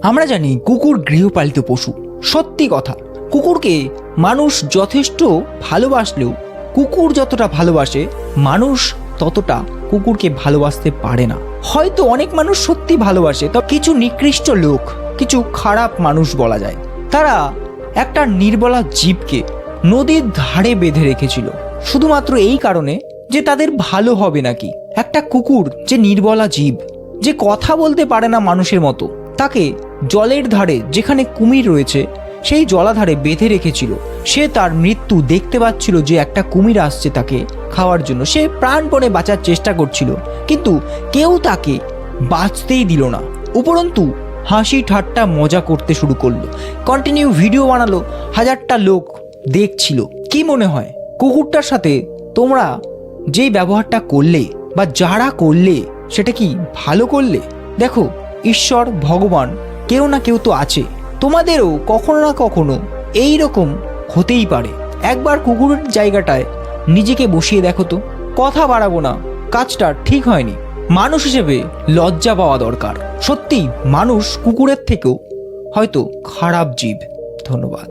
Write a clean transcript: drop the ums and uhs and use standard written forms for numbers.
আমরা জানি কুকুর গৃহপালিত পশু। সত্যি কথা, কুকুরকে মানুষ যথেষ্ট ভালোবাসলেও কুকুর যতটা ভালোবাসে মানুষ ততটা কুকুরকে ভালোবাসতে পারে না। হয়তো অনেক মানুষ সত্যি ভালোবাসে, তবে কিছু নিকৃষ্ট লোক, কিছু খারাপ মানুষ বলা যায়, তারা একটা নির্বলা জীবকে নদীর ধারে বেঁধে রেখেছিল শুধুমাত্র এই কারণে যে তাদের ভালো হবে নাকি। একটা কুকুর যে নির্বলা জীব, যে কথা বলতে পারে না মানুষের মতো, তাকে জলের ধারে যেখানে কুমির রয়েছে সেই জলাধারে বেঁধে রেখেছিল। সে তার মৃত্যু দেখতে পাচ্ছিল যে একটা কুমির আসছে তাকে খাওয়ার জন্য। সে প্রাণপণে বাঁচার চেষ্টা করছিল, কিন্তু কেউ তাকে বাঁচতেই দিল না। উপরন্তু হাসি ঠাট্টা মজা করতে শুরু করলো, কন্টিনিউ ভিডিও বানালো, হাজারটা লোক দেখছিল। কি মনে হয় কুকুরটার সাথে তোমরা যেই ব্যবহারটা করলে বা যারা করলে সেটা কি ভালো করলে? দেখো, ঈশ্বর ভগবান কেউ না কেউ তো আছে, তোমাদেরও কখনো না কখনো এই রকম হতেই পারে। একবার কুকুরের জায়গাটায় নিজেকে বসিয়ে দেখো তো। কথা বাড়াবো না, কাজটা ঠিক হয়নি। মানুষ হিসেবে লজ্জা পাওয়া দরকার। সত্যি মানুষ কুকুরের থেকেও হয়তো খারাপ জীব। ধন্যবাদ।